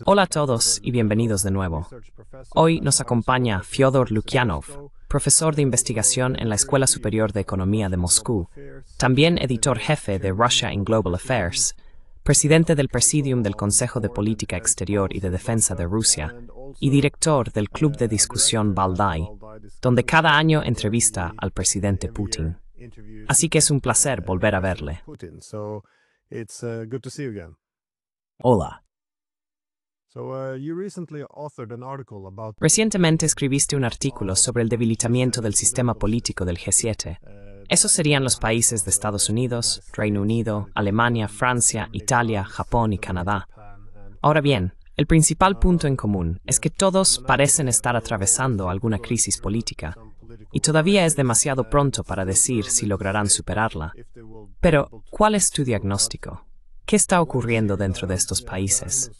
Hola a todos y bienvenidos de nuevo. Hoy nos acompaña Fyodor Lukyanov, profesor de investigación en la Escuela Superior de Economía de Moscú, también editor jefe de Russia in Global Affairs, presidente del Presidium del Consejo de Política Exterior y de Defensa de Rusia y director del Club de Discusión Valdai, donde cada año entrevista al presidente Putin. Así que es un placer volver a verle. Hola. Recientemente escribiste un artículo sobre el debilitamiento del sistema político del G7. Esos serían los países de Estados Unidos, Reino Unido, Alemania, Francia, Italia, Japón y Canadá. Ahora bien, el principal punto en común es que todos parecen estar atravesando alguna crisis política, y todavía es demasiado pronto para decir si lograrán superarla. Pero, ¿cuál es tu diagnóstico? ¿Qué está ocurriendo dentro de estos países?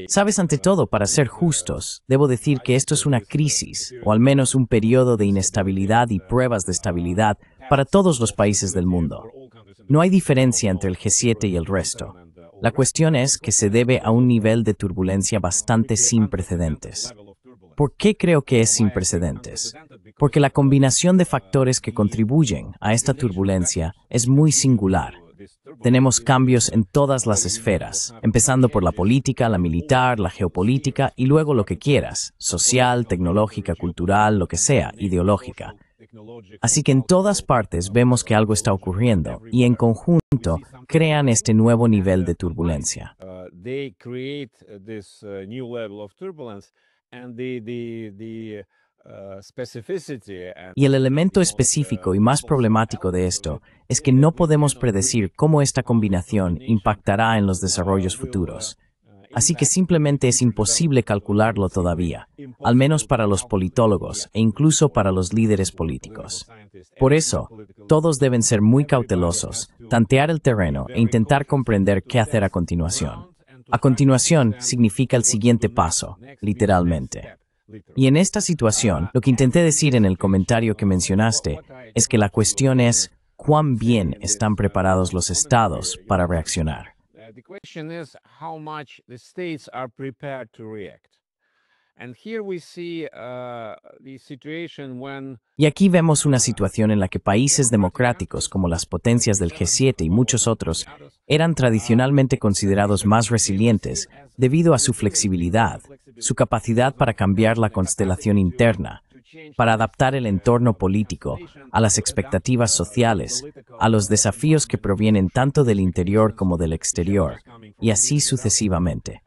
Sabes, ante todo, para ser justos, debo decir que esto es una crisis, o al menos un periodo de inestabilidad y pruebas de estabilidad para todos los países del mundo. No hay diferencia entre el G7 y el resto. La cuestión es que se debe a un nivel de turbulencia bastante sin precedentes. ¿Por qué creo que es sin precedentes? Porque la combinación de factores que contribuyen a esta turbulencia es muy singular. Tenemos cambios en todas las esferas, empezando por la política, la militar, la geopolítica y luego lo que quieras, social, tecnológica, cultural, lo que sea, ideológica. Así que en todas partes vemos que algo está ocurriendo y en conjunto crean este nuevo nivel de turbulencia. Y el elemento específico y más problemático de esto es que no podemos predecir cómo esta combinación impactará en los desarrollos futuros. Así que simplemente es imposible calcularlo todavía, al menos para los politólogos e incluso para los líderes políticos. Por eso, todos deben ser muy cautelosos, tantear el terreno e intentar comprender qué hacer a continuación. A continuación significa el siguiente paso, literalmente. Y en esta situación, lo que intenté decir en el comentario que mencionaste es que la cuestión es cuán bien están preparados los estados para reaccionar. Y aquí vemos una situación en la que países democráticos como las potencias del G7 y muchos otros eran tradicionalmente considerados más resilientes debido a su flexibilidad, su capacidad para cambiar la constelación interna, para adaptar el entorno político a las expectativas sociales, a los desafíos que provienen tanto del interior como del exterior, y así sucesivamente.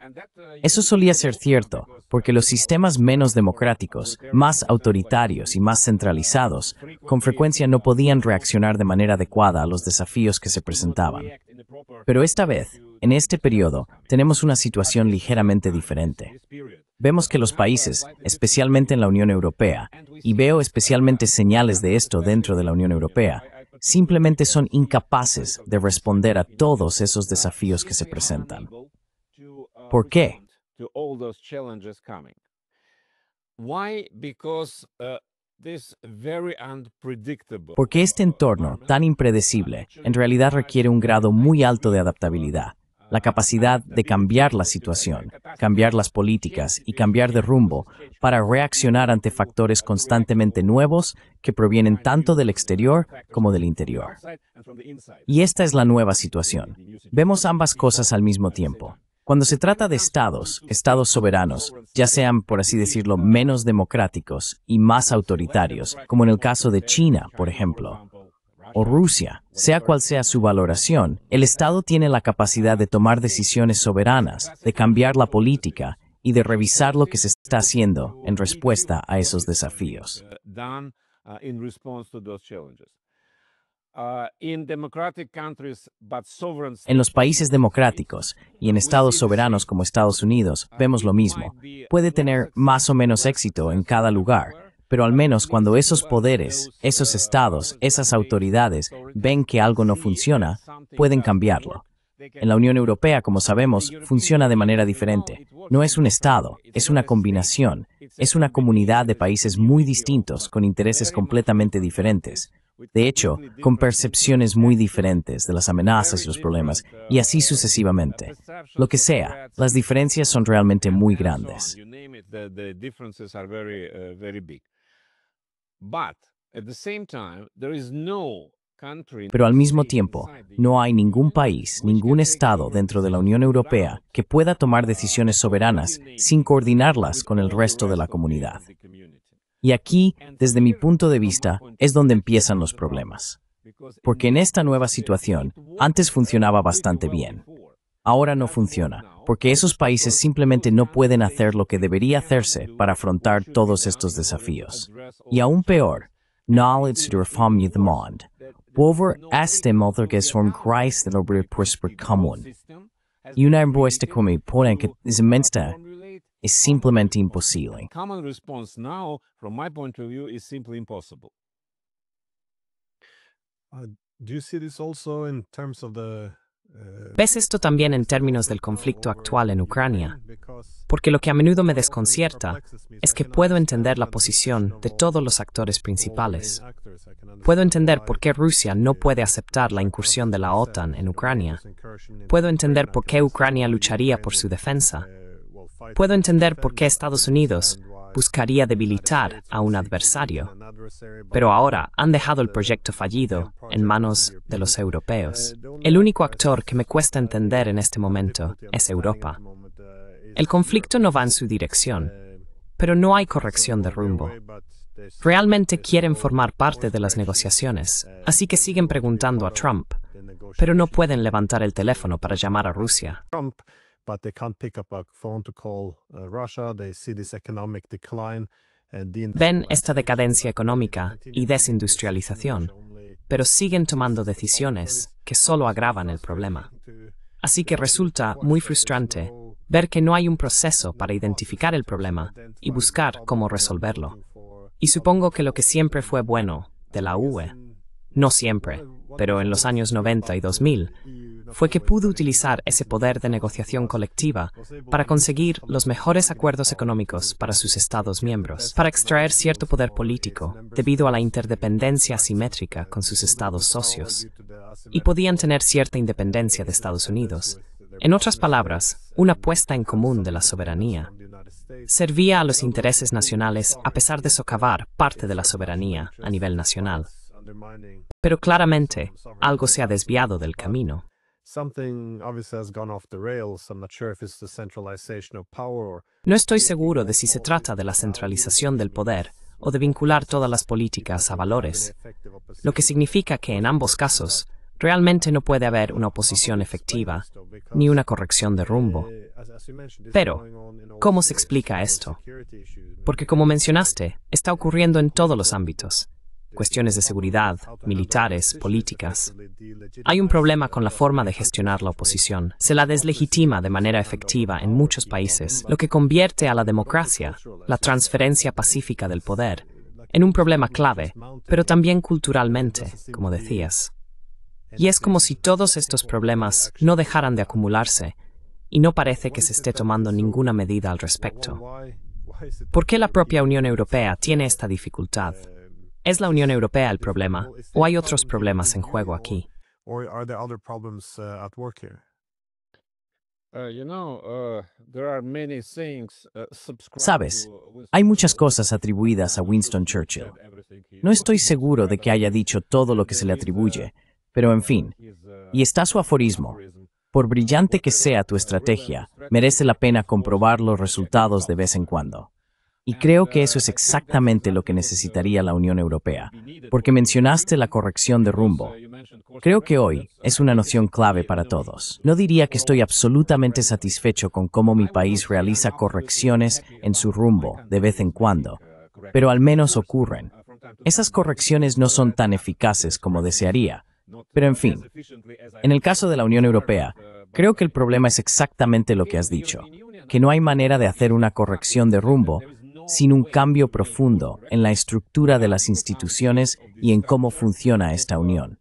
Eso solía ser cierto, porque los sistemas menos democráticos, más autoritarios y más centralizados, con frecuencia no podían reaccionar de manera adecuada a los desafíos que se presentaban. Pero esta vez, en este periodo, tenemos una situación ligeramente diferente. Vemos que los países, especialmente en la Unión Europea, y veo especialmente señales de esto dentro de la Unión Europea, simplemente son incapaces de responder a todos esos desafíos que se presentan. ¿Por qué? Porque este entorno tan impredecible en realidad requiere un grado muy alto de adaptabilidad, la capacidad de cambiar la situación, cambiar las políticas y cambiar de rumbo para reaccionar ante factores constantemente nuevos que provienen tanto del exterior como del interior. Y esta es la nueva situación. Vemos ambas cosas al mismo tiempo. Cuando se trata de estados soberanos, ya sean, por así decirlo, menos democráticos y más autoritarios, como en el caso de China, por ejemplo, o Rusia, sea cual sea su valoración, el Estado tiene la capacidad de tomar decisiones soberanas, de cambiar la política y de revisar lo que se está haciendo en respuesta a esos desafíos. En los países democráticos y en estados soberanos como Estados Unidos, vemos lo mismo. Puede tener más o menos éxito en cada lugar, pero al menos cuando esos poderes, esos estados, esas autoridades ven que algo no funciona, pueden cambiarlo. En la Unión Europea, como sabemos, funciona de manera diferente. No es un Estado, es una combinación, es una comunidad de países muy distintos, con intereses completamente diferentes. De hecho, con percepciones muy diferentes de las amenazas y los problemas, y así sucesivamente. Lo que sea, las diferencias son realmente muy grandes. Pero al mismo tiempo, no hay ningún país, ningún Estado dentro de la Unión Europea que pueda tomar decisiones soberanas sin coordinarlas con el resto de la comunidad. Y aquí, desde mi punto de vista, es donde empiezan los problemas. Porque en esta nueva situación, antes funcionaba bastante bien. Ahora no funciona, porque esos países simplemente no pueden hacer lo que debería hacerse para afrontar todos estos desafíos. Y aún peor, knowledge reform the monde. Over este multigesform Christ de lo común. Y una respuesta como ponen que es inmensa es simplemente imposible. Common response now, from my point of view, is simply impossible. Do you see this also in terms of the ¿Ves esto también en términos del conflicto actual en Ucrania? Porque lo que a menudo me desconcierta es que puedo entender la posición de todos los actores principales. Puedo entender por qué Rusia no puede aceptar la incursión de la OTAN en Ucrania. Puedo entender por qué Ucrania lucharía por su defensa. Puedo entender por qué Estados Unidos buscaría debilitar a un adversario, pero ahora han dejado el proyecto fallido en manos de los europeos. El único actor que me cuesta entender en este momento es Europa. El conflicto no va en su dirección, pero no hay corrección de rumbo. Realmente quieren formar parte de las negociaciones, así que siguen preguntando a Trump, pero no pueden levantar el teléfono para llamar a Rusia. But they can't pick up a phone to call Russia. They see this economic decline and Ven esta decadencia económica y desindustrialización, pero siguen tomando decisiones que solo agravan el problema. Así que resulta muy frustrante ver que no hay un proceso para identificar el problema y buscar cómo resolverlo. Y supongo que lo que siempre fue bueno de la UE, no siempre, pero en los años 90 y 2000, fue que pudo utilizar ese poder de negociación colectiva para conseguir los mejores acuerdos económicos para sus Estados miembros, para extraer cierto poder político debido a la interdependencia asimétrica con sus Estados socios, y podían tener cierta independencia de Estados Unidos. En otras palabras, una puesta en común de la soberanía. Servía a los intereses nacionales a pesar de socavar parte de la soberanía a nivel nacional. Pero claramente, algo se ha desviado del camino. No estoy seguro de si se trata de la centralización del poder o de vincular todas las políticas a valores, lo que significa que en ambos casos realmente no puede haber una oposición efectiva ni una corrección de rumbo. Pero, ¿cómo se explica esto? Porque como mencionaste, está ocurriendo en todos los ámbitos. Cuestiones de seguridad, militares, políticas. Hay un problema con la forma de gestionar la oposición. Se la deslegitima de manera efectiva en muchos países, lo que convierte a la democracia, la transferencia pacífica del poder, en un problema clave, pero también culturalmente, como decías. Y es como si todos estos problemas no dejaran de acumularse, y no parece que se esté tomando ninguna medida al respecto. ¿Por qué la propia Unión Europea tiene esta dificultad? ¿Es la Unión Europea el problema, o hay otros problemas en juego aquí? Sabes, hay muchas cosas atribuidas a Winston Churchill. No estoy seguro de que haya dicho todo lo que se le atribuye, pero en fin, y está su aforismo. Por brillante que sea tu estrategia, merece la pena comprobar los resultados de vez en cuando. Y creo que eso es exactamente lo que necesitaría la Unión Europea, porque mencionaste la corrección de rumbo. Creo que hoy es una noción clave para todos. No diría que estoy absolutamente satisfecho con cómo mi país realiza correcciones en su rumbo de vez en cuando, pero al menos ocurren. Esas correcciones no son tan eficaces como desearía, pero en fin. En el caso de la Unión Europea, creo que el problema es exactamente lo que has dicho, que no hay manera de hacer una corrección de rumbo sin un cambio profundo en la estructura de las instituciones y en cómo funciona esta unión.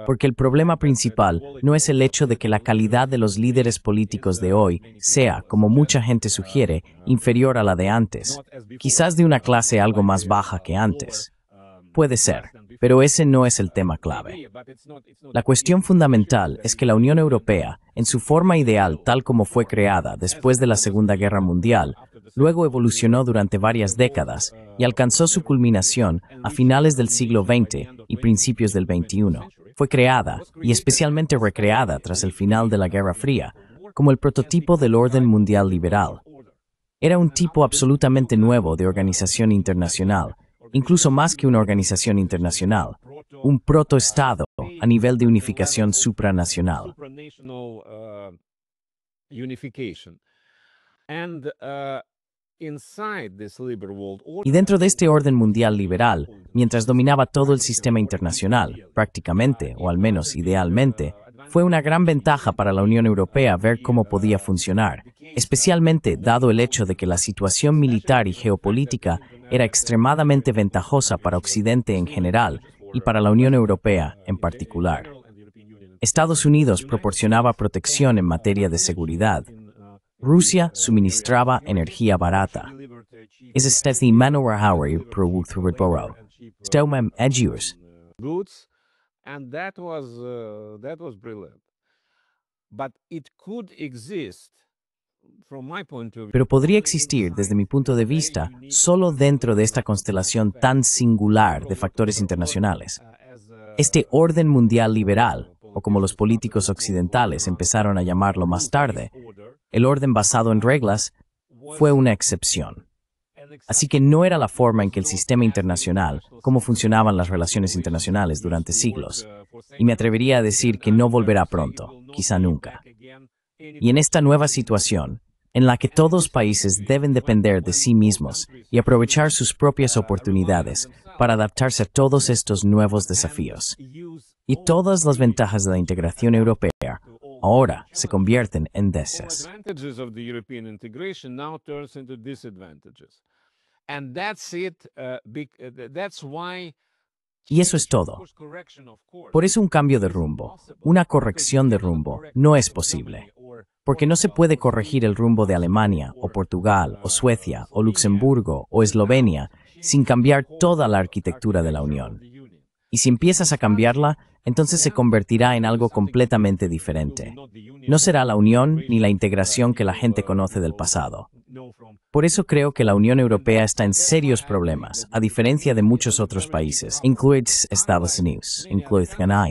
Porque el problema principal no es el hecho de que la calidad de los líderes políticos de hoy sea, como mucha gente sugiere, inferior a la de antes, quizás de una clase algo más baja que antes. Puede ser, pero ese no es el tema clave. La cuestión fundamental es que la Unión Europea, en su forma ideal tal como fue creada después de la Segunda Guerra Mundial, luego evolucionó durante varias décadas y alcanzó su culminación a finales del siglo XX y principios del XXI. Fue creada, y especialmente recreada tras el final de la Guerra Fría, como el prototipo del orden mundial liberal. Era un tipo absolutamente nuevo de organización internacional, incluso más que una organización internacional, un protoestado a nivel de unificación supranacional. Y dentro de este orden mundial liberal, mientras dominaba todo el sistema internacional, prácticamente, o al menos idealmente, fue una gran ventaja para la Unión Europea ver cómo podía funcionar, especialmente dado el hecho de que la situación militar y geopolítica era extremadamente ventajosa para Occidente en general y para la Unión Europea en particular. Estados Unidos proporcionaba protección en materia de seguridad. Rusia suministraba energía barata. Es este manowar pro Stauman Edgius. And that was brilliant. But it could exist, from my point of view. Pero podría existir, desde mi punto de vista, solo dentro de esta constelación tan singular de factores internacionales. Este orden mundial liberal, o como los políticos occidentales empezaron a llamarlo más tarde, el orden basado en reglas, fue una excepción. Así que no era la forma en que el sistema internacional, cómo funcionaban las relaciones internacionales durante siglos, y me atrevería a decir que no volverá pronto, quizá nunca. Y en esta nueva situación, en la que todos países deben depender de sí mismos y aprovechar sus propias oportunidades para adaptarse a todos estos nuevos desafíos, y todas las ventajas de la integración europea ahora se convierten en desventajas. Y eso es todo. Por eso un cambio de rumbo, una corrección de rumbo, no es posible. Porque no se puede corregir el rumbo de Alemania, o Portugal, o Suecia, o Luxemburgo, o Eslovenia, sin cambiar toda la arquitectura de la Unión. Y si empiezas a cambiarla, entonces se convertirá en algo completamente diferente. No será la unión ni la integración que la gente conoce del pasado. Por eso creo que la Unión Europea está en serios problemas, a diferencia de muchos otros países, incluidos Estados Unidos, incluidos Canadá.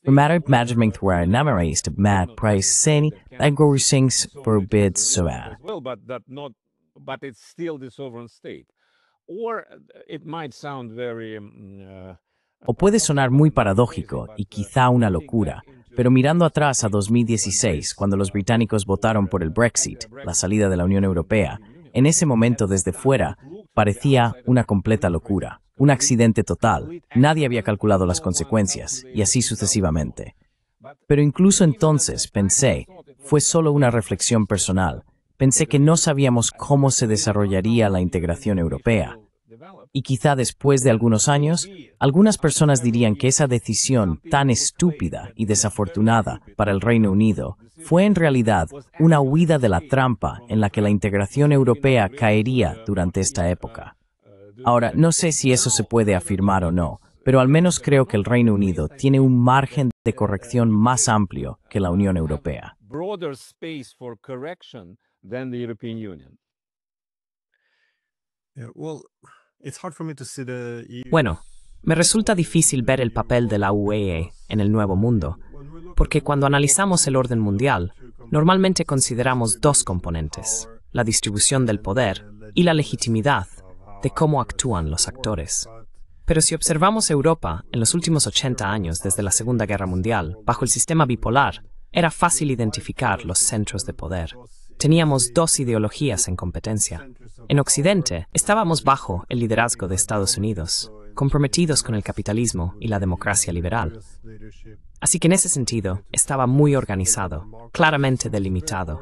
Primeiro management where namarist mad price seni agorissings forbids soar. But it's still the sovereign state. Or it might sound very O puede sonar muy paradójico y quizá una locura, pero mirando atrás a 2016, cuando los británicos votaron por el Brexit, la salida de la Unión Europea, en ese momento desde fuera parecía una completa locura, un accidente total. Nadie había calculado las consecuencias, y así sucesivamente. Pero incluso entonces pensé, fue solo una reflexión personal, pensé que no sabíamos cómo se desarrollaría la integración europea. Y quizá después de algunos años, algunas personas dirían que esa decisión tan estúpida y desafortunada para el Reino Unido fue en realidad una huida de la trampa en la que la integración europea caería durante esta época. Ahora, no sé si eso se puede afirmar o no, pero al menos creo que el Reino Unido tiene un margen de corrección más amplio que la Unión Europea. Bueno, me resulta difícil ver el papel de la UE en el Nuevo Mundo, porque cuando analizamos el orden mundial, normalmente consideramos dos componentes, la distribución del poder y la legitimidad de cómo actúan los actores. Pero si observamos Europa en los últimos 80 años desde la Segunda Guerra Mundial, bajo el sistema bipolar, era fácil identificar los centros de poder. Teníamos dos ideologías en competencia. En Occidente, estábamos bajo el liderazgo de Estados Unidos, comprometidos con el capitalismo y la democracia liberal. Así que en ese sentido, estaba muy organizado, claramente delimitado.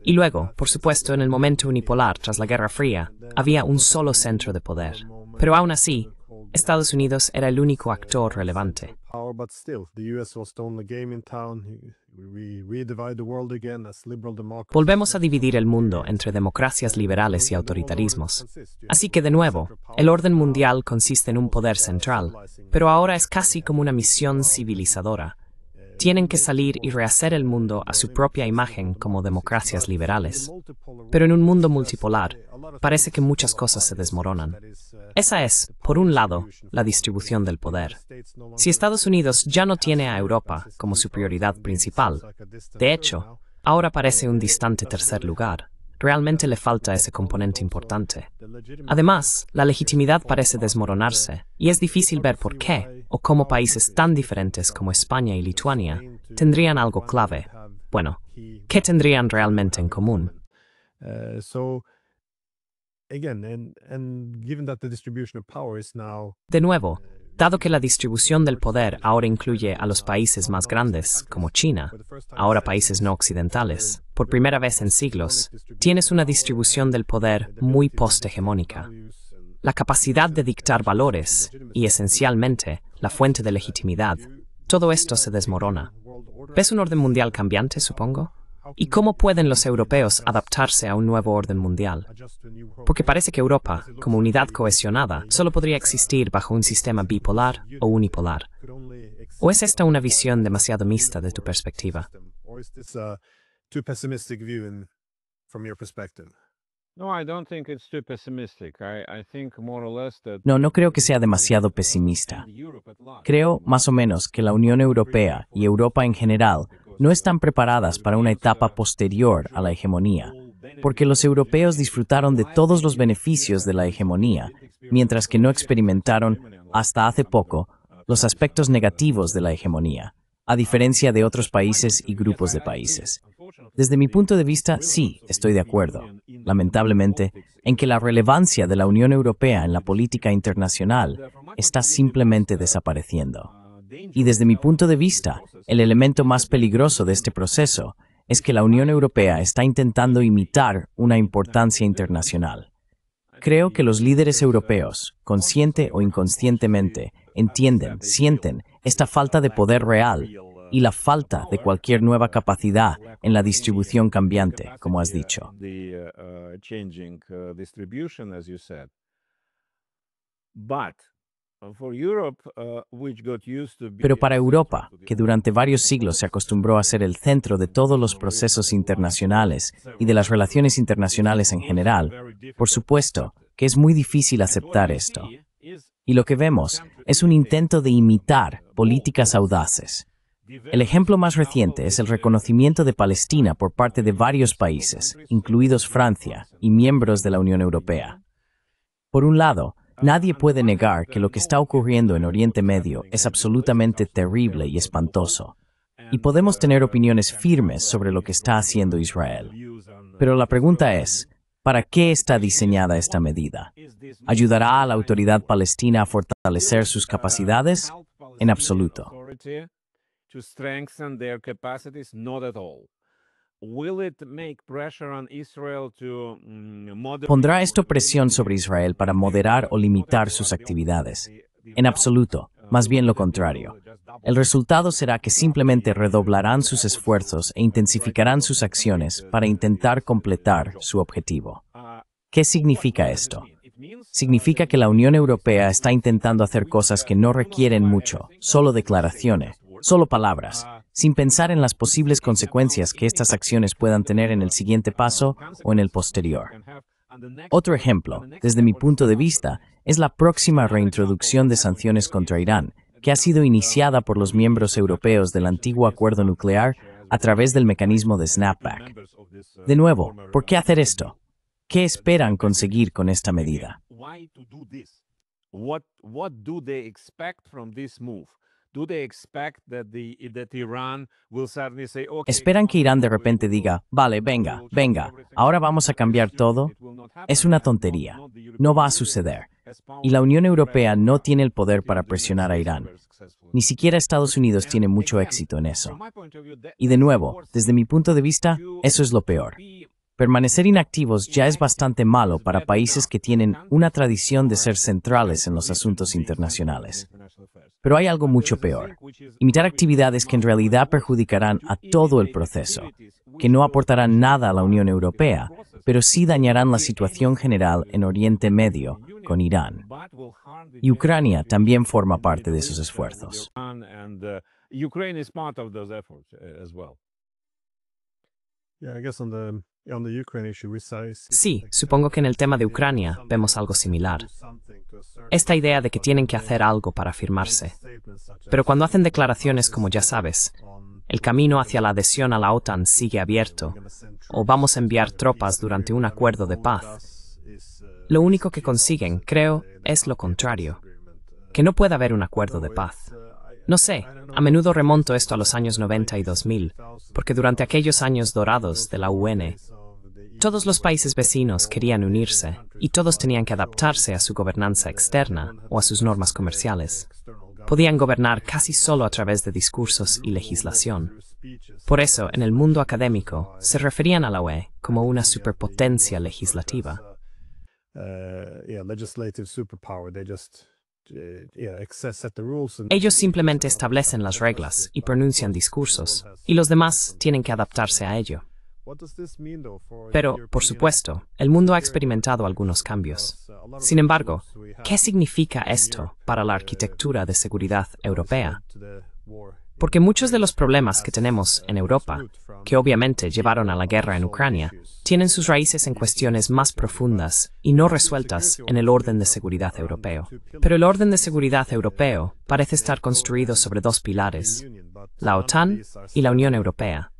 Y luego, por supuesto, en el momento unipolar tras la Guerra Fría, había un solo centro de poder. Pero aún así, Estados Unidos era el único actor relevante. Power, but still, the US was the only game in town. We redivide the world again as liberal democracies. Volvemos a dividir el mundo entre democracias liberales y autoritarismos. Así que, de nuevo, el orden mundial consiste en un poder central, pero ahora es casi como una misión civilizadora. Tienen que salir y rehacer el mundo a su propia imagen como democracias liberales. Pero en un mundo multipolar, parece que muchas cosas se desmoronan. Esa es, por un lado, la distribución del poder. Si Estados Unidos ya no tiene a Europa como su prioridad principal, de hecho, ahora parece un distante tercer lugar. Realmente le falta ese componente importante. Además, la legitimidad parece desmoronarse, y es difícil ver por qué, o cómo países tan diferentes como España y Lituania tendrían algo clave. Bueno, ¿qué tendrían realmente en común? De nuevo, dado que la distribución del poder ahora incluye a los países más grandes, como China, ahora países no occidentales, por primera vez en siglos, tienes una distribución del poder muy posthegemónica. La capacidad de dictar valores y, esencialmente, la fuente de legitimidad, todo esto se desmorona. ¿Ves un orden mundial cambiante, supongo? ¿Y cómo pueden los europeos adaptarse a un nuevo orden mundial? Porque parece que Europa, como unidad cohesionada, solo podría existir bajo un sistema bipolar o unipolar. ¿O es esta una visión demasiado mixta de tu perspectiva? No creo que sea demasiado pesimista. Creo, más o menos, que la Unión Europea y Europa en general no están preparadas para una etapa posterior a la hegemonía, porque los europeos disfrutaron de todos los beneficios de la hegemonía, mientras que no experimentaron, hasta hace poco, los aspectos negativos de la hegemonía, a diferencia de otros países y grupos de países. Desde mi punto de vista, sí, estoy de acuerdo, lamentablemente, en que la relevancia de la Unión Europea en la política internacional está simplemente desapareciendo. Y desde mi punto de vista, el elemento más peligroso de este proceso es que la Unión Europea está intentando imitar una importancia internacional. Creo que los líderes europeos, consciente o inconscientemente, entienden, sienten esta falta de poder real y la falta de cualquier nueva capacidad en la distribución cambiante, como has dicho. Pero para Europa, que durante varios siglos se acostumbró a ser el centro de todos los procesos internacionales y de las relaciones internacionales en general, por supuesto que es muy difícil aceptar esto. Y lo que vemos es un intento de imitar políticas audaces. El ejemplo más reciente es el reconocimiento de Palestina por parte de varios países, incluidos Francia y miembros de la Unión Europea. Por un lado, nadie puede negar que lo que está ocurriendo en Oriente Medio es absolutamente terrible y espantoso, y podemos tener opiniones firmes sobre lo que está haciendo Israel. Pero la pregunta es, ¿para qué está diseñada esta medida? ¿Ayudará a la autoridad palestina a fortalecer sus capacidades? En absoluto. ¿Pondrá esto presión sobre Israel para moderar o limitar sus actividades? En absoluto, más bien lo contrario. El resultado será que simplemente redoblarán sus esfuerzos e intensificarán sus acciones para intentar completar su objetivo. ¿Qué significa esto? Significa que la Unión Europea está intentando hacer cosas que no requieren mucho, solo declaraciones, solo palabras, sin pensar en las posibles consecuencias que estas acciones puedan tener en el siguiente paso o en el posterior. Otro ejemplo, desde mi punto de vista, es la próxima reintroducción de sanciones contra Irán, que ha sido iniciada por los miembros europeos del antiguo acuerdo nuclear a través del mecanismo de snapback. De nuevo, ¿por qué hacer esto? ¿Qué esperan conseguir con esta medida? ¿Esperan que Irán de repente diga, vale, venga, ahora vamos a cambiar todo? Es una tontería. No va a suceder. Y la Unión Europea no tiene el poder para presionar a Irán. Ni siquiera Estados Unidos tiene mucho éxito en eso. Y de nuevo, desde mi punto de vista, eso es lo peor. Permanecer inactivos ya es bastante malo para países que tienen una tradición de ser centrales en los asuntos internacionales. Pero hay algo mucho peor. Imitar actividades que en realidad perjudicarán a todo el proceso, que no aportarán nada a la Unión Europea, pero sí dañarán la situación general en Oriente Medio con Irán. Y Ucrania también forma parte de esos esfuerzos. Sí, supongo que en el tema de Ucrania vemos algo similar. Esta idea de que tienen que hacer algo para afirmarse. Pero cuando hacen declaraciones como ya sabes, el camino hacia la adhesión a la OTAN sigue abierto, o vamos a enviar tropas durante un acuerdo de paz, lo único que consiguen, creo, es lo contrario. Que no pueda haber un acuerdo de paz. No sé, a menudo remonto esto a los años 90 y 2000, porque durante aquellos años dorados de la UN, todos los países vecinos querían unirse y todos tenían que adaptarse a su gobernanza externa o a sus normas comerciales. Podían gobernar casi solo a través de discursos y legislación. Por eso, en el mundo académico, se referían a la UE como una superpotencia legislativa. Ellos simplemente establecen las reglas y pronuncian discursos, y los demás tienen que adaptarse a ello. Pero, por supuesto, el mundo ha experimentado algunos cambios. Sin embargo, ¿qué significa esto para la arquitectura de seguridad europea? Porque muchos de los problemas que tenemos en Europa, que obviamente llevaron a la guerra en Ucrania, tienen sus raíces en cuestiones más profundas y no resueltas en el orden de seguridad europeo. Pero el orden de seguridad europeo parece estar construido sobre dos pilares, la OTAN y la Unión Europea.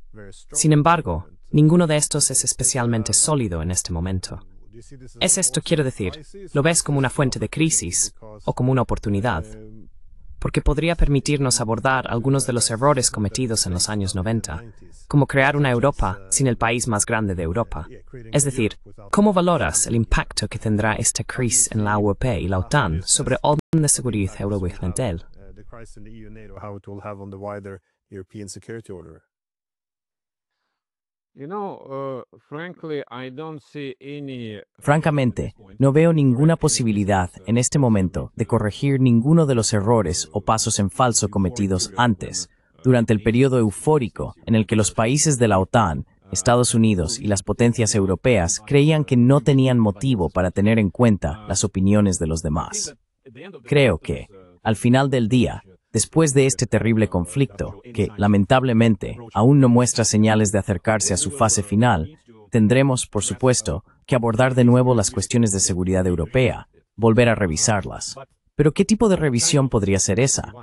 Sin embargo, ninguno de estos es especialmente sólido en este momento. ¿Es esto, quiero decir, lo ves como una fuente de crisis o como una oportunidad? Porque podría permitirnos abordar algunos de los errores cometidos en los años 90, como crear una Europa sin el país más grande de Europa. Es decir, ¿cómo valoras el impacto que tendrá esta crisis en la UE y la OTAN sobre el orden de seguridad europeo? Francamente, no veo ninguna posibilidad en este momento de corregir ninguno de los errores o pasos en falso cometidos antes, durante el periodo eufórico en el que los países de la OTAN, Estados Unidos y las potencias europeas creían que no tenían motivo para tener en cuenta las opiniones de los demás. Creo que, al final del día, después de este terrible conflicto, que, lamentablemente, aún no muestra señales de acercarse a su fase final, tendremos, por supuesto, que abordar de nuevo las cuestiones de seguridad europea, volver a revisarlas. Pero ¿qué tipo de revisión podría ser esa?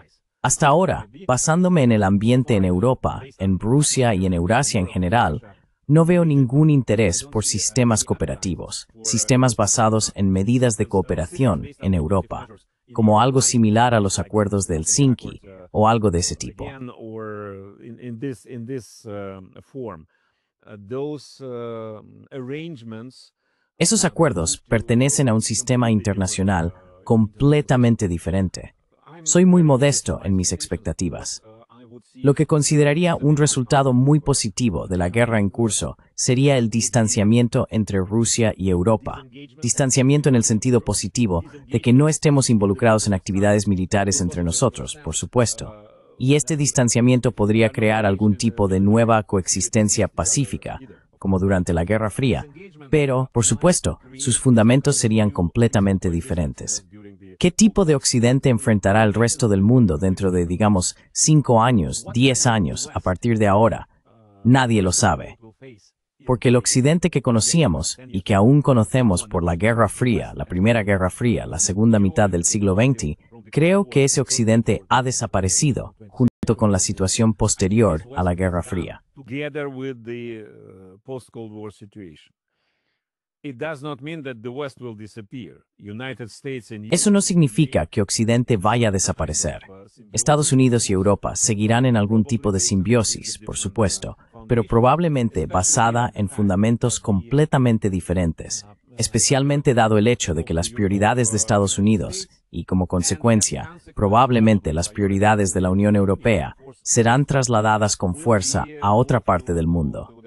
Hasta ahora, basándome en el ambiente en Europa, en Rusia y en Eurasia en general, no veo ningún interés por sistemas cooperativos, sistemas basados en medidas de cooperación en Europa, como algo similar a los acuerdos de Helsinki o algo de ese tipo. Esos acuerdos pertenecen a un sistema internacional completamente diferente. Soy muy modesto en mis expectativas. Lo que consideraría un resultado muy positivo de la guerra en curso sería el distanciamiento entre Rusia y Europa. Distanciamiento en el sentido positivo de que no estemos involucrados en actividades militares entre nosotros, por supuesto. Y este distanciamiento podría crear algún tipo de nueva coexistencia pacífica, como durante la Guerra Fría, pero, por supuesto, sus fundamentos serían completamente diferentes. ¿Qué tipo de Occidente enfrentará el resto del mundo dentro de, digamos, 5 años, 10 años, a partir de ahora? Nadie lo sabe. Porque el Occidente que conocíamos y que aún conocemos por la Guerra Fría, la Primera Guerra Fría, la segunda mitad del siglo XX, creo que ese Occidente ha desaparecido junto con la situación posterior a la Guerra Fría. Eso no significa que Occidente vaya a desaparecer. Estados Unidos y Europa seguirán en algún tipo de simbiosis, por supuesto, pero probablemente basada en fundamentos completamente diferentes, especialmente dado el hecho de que las prioridades de Estados Unidos, y como consecuencia, probablemente las prioridades de la Unión Europea, serán trasladadas con fuerza a otra parte del mundo.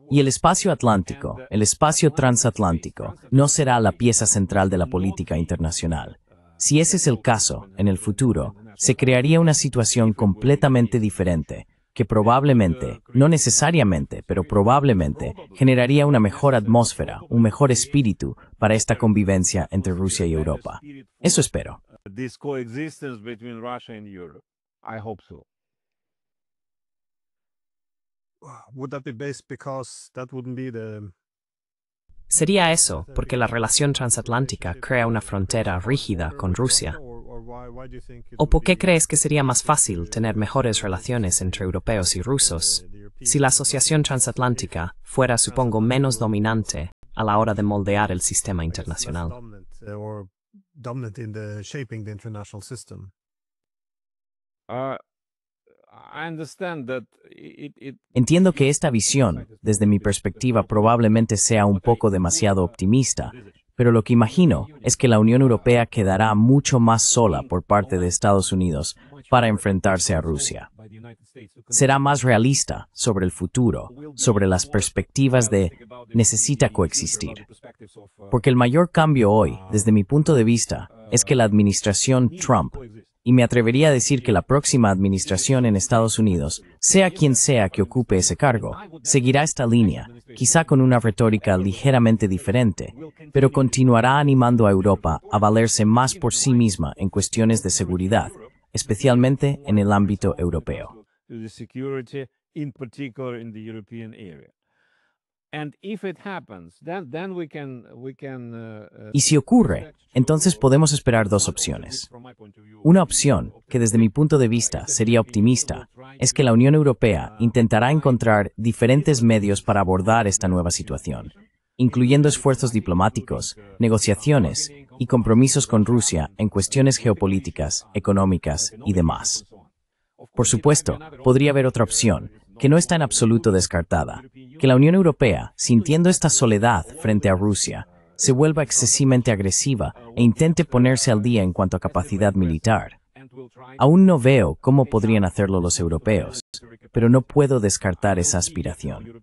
Y el espacio atlántico, el espacio transatlántico, no será la pieza central de la política internacional. Si ese es el caso, en el futuro, se crearía una situación completamente diferente, que probablemente, no necesariamente, pero probablemente, generaría una mejor atmósfera, un mejor espíritu para esta convivencia entre Rusia y Europa. Eso espero. This coexistence between Russia and Europe. I hope so. Would that be based because that wouldn't be the Sería eso, porque la relación transatlántica crea una frontera rígida con Rusia. ¿O por qué crees que sería más fácil tener mejores relaciones entre europeos y rusos si la asociación transatlántica fuera, supongo, menos dominante a la hora de moldear el sistema internacional? dominant in the shaping the international system? I understand that Entiendo que esta visión, desde mi perspectiva, probablemente sea un poco demasiado optimista, pero lo que imagino es que la Unión Europea quedará mucho más sola por parte de Estados Unidos para enfrentarse a Rusia. Será más realista sobre el futuro, sobre las perspectivas de necesita coexistir. Porque el mayor cambio hoy, desde mi punto de vista, es que la administración Trump, y me atrevería a decir que la próxima administración en Estados Unidos, sea quien sea que ocupe ese cargo, seguirá esta línea, quizá con una retórica ligeramente diferente, pero continuará animando a Europa a valerse más por sí misma en cuestiones de seguridad, especialmente en el ámbito europeo. Y si ocurre, entonces podemos esperar dos opciones. Una opción, que desde mi punto de vista sería optimista, es que la Unión Europea intentará encontrar diferentes medios para abordar esta nueva situación, incluyendo esfuerzos diplomáticos, negociaciones y compromisos con Rusia en cuestiones geopolíticas, económicas y demás. Por supuesto, podría haber otra opción, que no está en absoluto descartada, que la Unión Europea, sintiendo esta soledad frente a Rusia, se vuelva excesivamente agresiva e intente ponerse al día en cuanto a capacidad militar. Aún no veo cómo podrían hacerlo los europeos, pero no puedo descartar esa aspiración.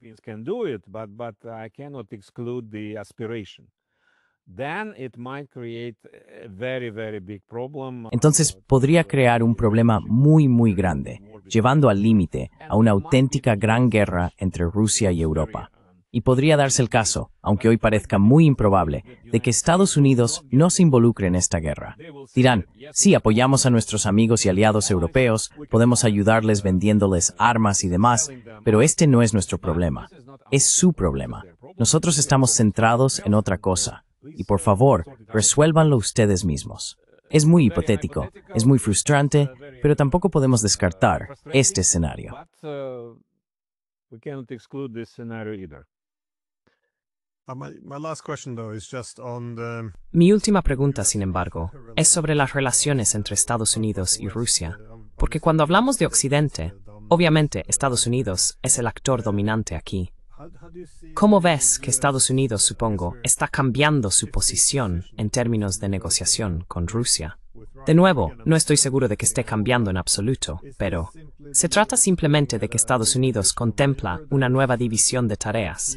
Entonces podría crear un problema muy grande, llevando al límite a una auténtica gran guerra entre Rusia y Europa. Y podría darse el caso, aunque hoy parezca muy improbable, de que Estados Unidos no se involucre en esta guerra. Dirán, sí, apoyamos a nuestros amigos y aliados europeos, podemos ayudarles vendiéndoles armas y demás, pero este no es nuestro problema, es su problema. Nosotros estamos centrados en otra cosa. Y por favor, resuélvanlo ustedes mismos. Es muy hipotético, es muy frustrante, pero tampoco podemos descartar este escenario. Mi última pregunta, sin embargo, es sobre las relaciones entre Estados Unidos y Rusia, porque cuando hablamos de Occidente, obviamente Estados Unidos es el actor dominante aquí. ¿Cómo ves que Estados Unidos, supongo, está cambiando su posición en términos de negociación con Rusia? De nuevo, no estoy seguro de que esté cambiando en absoluto, pero se trata simplemente de que Estados Unidos contempla una nueva división de tareas.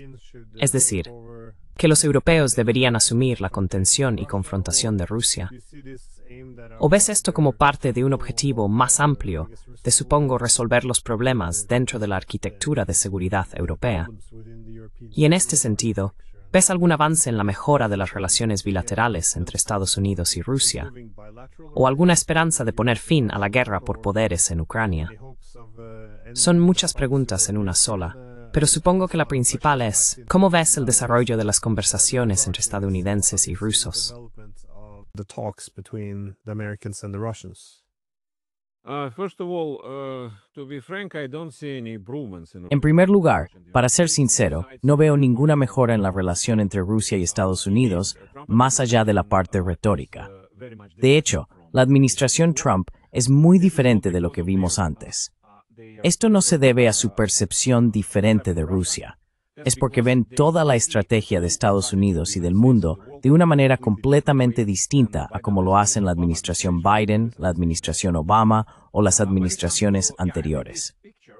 Es decir, que los europeos deberían asumir la contención y confrontación de Rusia. ¿O ves esto como parte de un objetivo más amplio de, supongo, resolver los problemas dentro de la arquitectura de seguridad europea? Y en este sentido, ¿ves algún avance en la mejora de las relaciones bilaterales entre Estados Unidos y Rusia? ¿O alguna esperanza de poner fin a la guerra por poderes en Ucrania? Son muchas preguntas en una sola, pero supongo que la principal es, ¿cómo ves el desarrollo de las conversaciones entre estadounidenses y rusos? En primer lugar, para ser sincero, no veo ninguna mejora en la relación entre Rusia y Estados Unidos, más allá de la parte retórica. De hecho, la administración Trump es muy diferente de lo que vimos antes. Esto no se debe a su percepción diferente de Rusia. Es porque ven toda la estrategia de Estados Unidos y del mundo de una manera completamente distinta a como lo hacen la administración Biden, la administración Obama o las administraciones anteriores.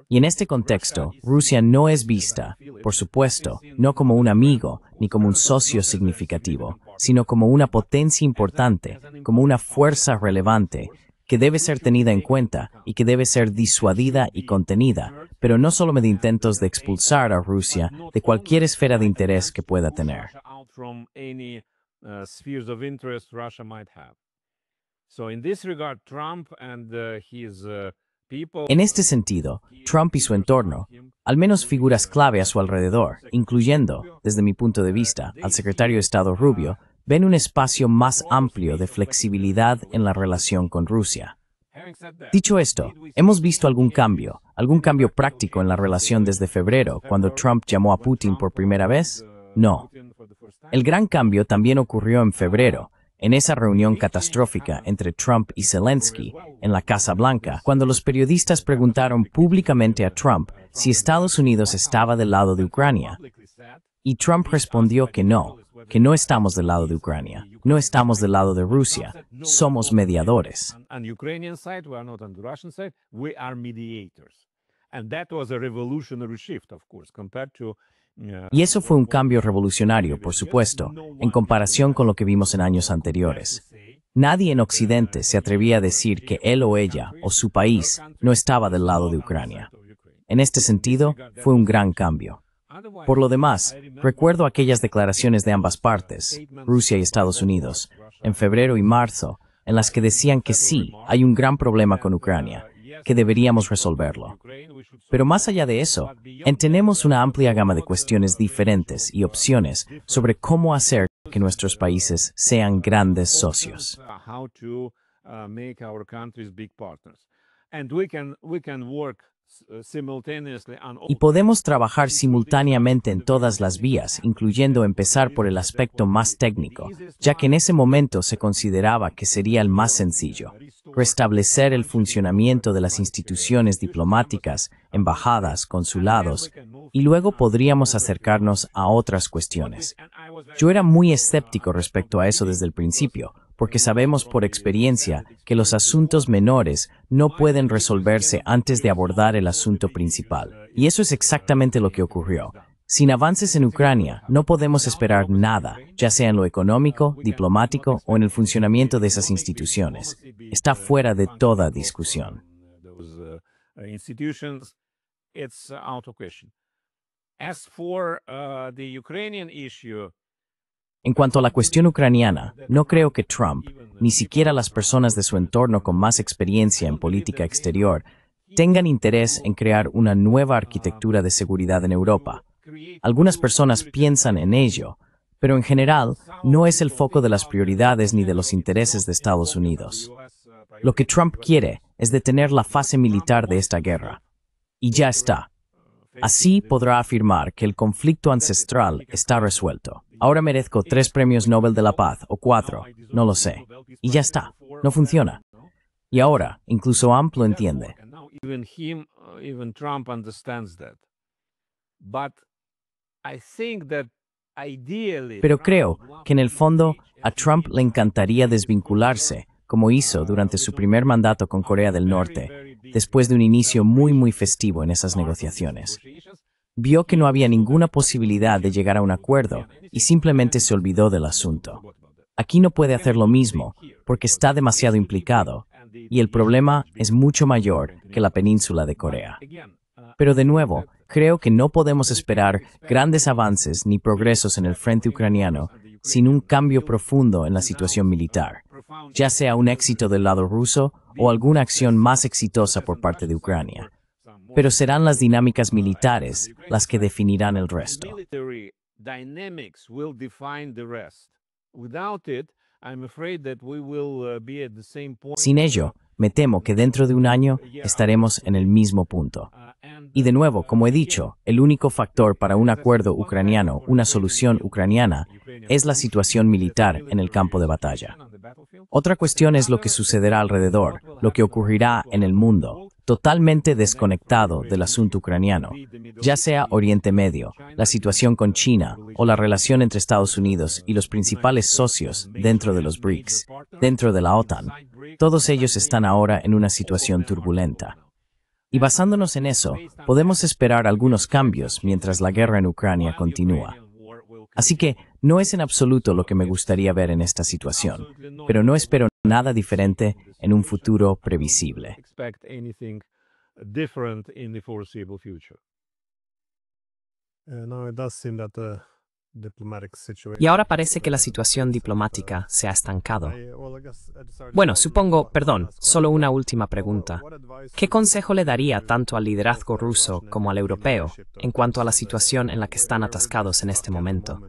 Y en este contexto, Rusia no es vista, por supuesto, no como un amigo ni como un socio significativo, sino como una potencia importante, como una fuerza relevante, que debe ser tenida en cuenta y que debe ser disuadida y contenida, pero no solo mediante intentos de expulsar a Rusia de cualquier esfera de interés que pueda tener. En este sentido, Trump y su entorno, al menos figuras clave a su alrededor, incluyendo, desde mi punto de vista, al secretario de Estado Rubio, ven un espacio más amplio de flexibilidad en la relación con Rusia. Dicho esto, ¿hemos visto algún cambio práctico en la relación desde febrero, cuando Trump llamó a Putin por primera vez? No. El gran cambio también ocurrió en febrero, en esa reunión catastrófica entre Trump y Zelensky en la Casa Blanca, cuando los periodistas preguntaron públicamente a Trump si Estados Unidos estaba del lado de Ucrania. Y Trump respondió que no estamos del lado de Ucrania, no estamos del lado de Rusia, somos mediadores. Y eso fue un cambio revolucionario, por supuesto, en comparación con lo que vimos en años anteriores. Nadie en Occidente se atrevía a decir que él o ella, o su país, no estaba del lado de Ucrania. En este sentido, fue un gran cambio. Por lo demás, recuerdo aquellas declaraciones de ambas partes, Rusia y Estados Unidos, en febrero y marzo, en las que decían que sí, hay un gran problema con Ucrania, que deberíamos resolverlo. Pero más allá de eso, tenemos una amplia gama de cuestiones diferentes y opciones sobre cómo hacer que nuestros países sean grandes socios. Y podemos trabajar simultáneamente en todas las vías, incluyendo empezar por el aspecto más técnico, ya que en ese momento se consideraba que sería el más sencillo: restablecer el funcionamiento de las instituciones diplomáticas, embajadas, consulados, y luego podríamos acercarnos a otras cuestiones. Yo era muy escéptico respecto a eso desde el principio, porque sabemos por experiencia que los asuntos menores no pueden resolverse antes de abordar el asunto principal. Y eso es exactamente lo que ocurrió. Sin avances en Ucrania, no podemos esperar nada, ya sea en lo económico, diplomático o en el funcionamiento de esas instituciones. Está fuera de toda discusión. En cuanto a la cuestión ucraniana, no creo que Trump, ni siquiera las personas de su entorno con más experiencia en política exterior, tengan interés en crear una nueva arquitectura de seguridad en Europa. Algunas personas piensan en ello, pero en general no es el foco de las prioridades ni de los intereses de Estados Unidos. Lo que Trump quiere es detener la fase militar de esta guerra. Y ya está. Así podrá afirmar que el conflicto ancestral está resuelto. Ahora merezco 3 premios Nobel de la Paz, o 4, no lo sé. Y ya está, no funciona. Y ahora, incluso AMP lo entiende. Pero creo que en el fondo a Trump le encantaría desvincularse, como hizo durante su primer mandato con Corea del Norte, después de un inicio muy festivo en esas negociaciones. Vio que no había ninguna posibilidad de llegar a un acuerdo y simplemente se olvidó del asunto. Aquí no puede hacer lo mismo porque está demasiado implicado y el problema es mucho mayor que la península de Corea. Pero de nuevo, creo que no podemos esperar grandes avances ni progresos en el frente ucraniano sin un cambio profundo en la situación militar, ya sea un éxito del lado ruso o alguna acción más exitosa por parte de Ucrania. Pero serán las dinámicas militares las que definirán el resto. Sin ello, me temo que dentro de un año estaremos en el mismo punto. Y de nuevo, como he dicho, el único factor para un acuerdo ucraniano, una solución ucraniana, es la situación militar en el campo de batalla. Otra cuestión es lo que sucederá alrededor, lo que ocurrirá en el mundo, totalmente desconectado del asunto ucraniano, ya sea Oriente Medio, la situación con China o la relación entre Estados Unidos y los principales socios dentro de los BRICS, dentro de la OTAN. Todos ellos están ahora en una situación turbulenta. Y basándonos en eso, podemos esperar algunos cambios mientras la guerra en Ucrania continúa. Así que no es en absoluto lo que me gustaría ver en esta situación, pero no espero nada diferente en un futuro previsible. No, it does seem that the Y ahora parece que la situación diplomática se ha estancado. Bueno, supongo, perdón, solo una última pregunta. ¿Qué consejo le daría tanto al liderazgo ruso como al europeo en cuanto a la situación en la que están atascados en este momento?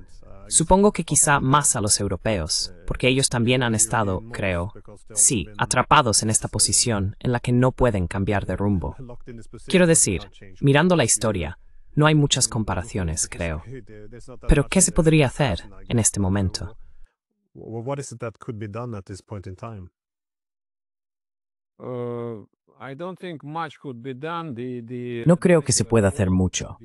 Supongo que quizá más a los europeos, porque ellos también han estado, creo, sí, atrapados en esta posición en la que no pueden cambiar de rumbo. Quiero decir, mirando la historia, no hay muchas comparaciones, creo. Pero, ¿qué se podría hacer en este momento? What is it that could be done at this point in time? No creo que se pueda hacer mucho.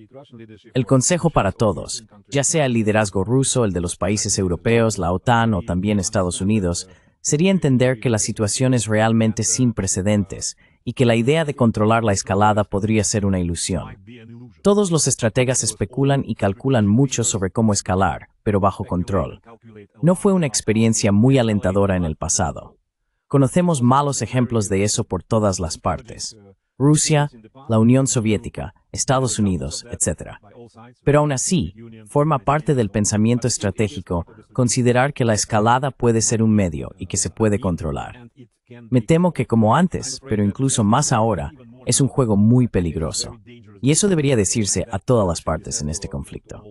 El consejo para todos, ya sea el liderazgo ruso, el de los países europeos, la OTAN o también Estados Unidos, sería entender que la situación es realmente sin precedentes y que la idea de controlar la escalada podría ser una ilusión. Todos los estrategas especulan y calculan mucho sobre cómo escalar, pero bajo control. No fue una experiencia muy alentadora en el pasado. Conocemos malos ejemplos de eso por todas las partes. Rusia, la Unión Soviética, Estados Unidos, etc. Pero aún así, forma parte del pensamiento estratégico considerar que la escalada puede ser un medio y que se puede controlar. Me temo que como antes, pero incluso más ahora, es un juego muy peligroso. Y eso debería decirse a todas las partes en este conflicto.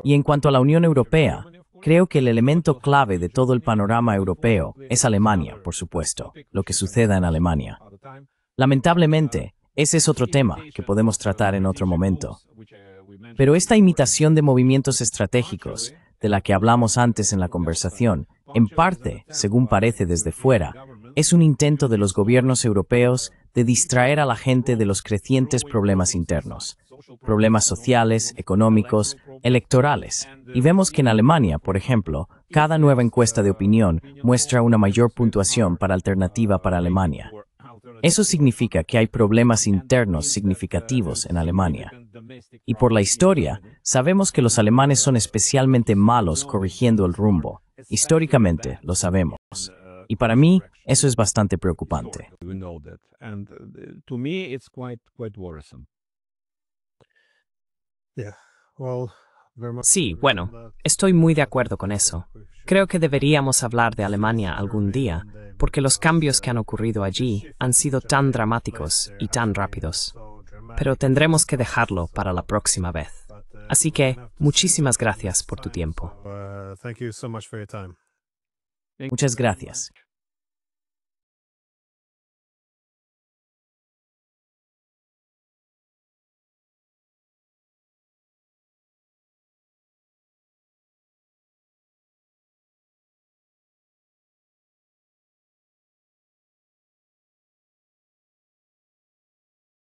Y en cuanto a la Unión Europea, creo que el elemento clave de todo el panorama europeo es Alemania, por supuesto, lo que suceda en Alemania. Lamentablemente, ese es otro tema que podemos tratar en otro momento. Pero esta imitación de movimientos estratégicos, de la que hablamos antes en la conversación, en parte, según parece desde fuera, es un intento de los gobiernos europeos de distraer a la gente de los crecientes problemas internos, problemas sociales, económicos, electorales. Y vemos que en Alemania, por ejemplo, cada nueva encuesta de opinión muestra una mayor puntuación para Alternativa para Alemania. Eso significa que hay problemas internos significativos en Alemania. Y por la historia, sabemos que los alemanes son especialmente malos corrigiendo el rumbo. Históricamente, lo sabemos. Y para mí, eso es bastante preocupante. Sí, bueno, estoy muy de acuerdo con eso. Creo que deberíamos hablar de Alemania algún día, porque los cambios que han ocurrido allí han sido tan dramáticos y tan rápidos. Pero tendremos que dejarlo para la próxima vez. Así que, muchísimas gracias por tu tiempo. Muchas gracias.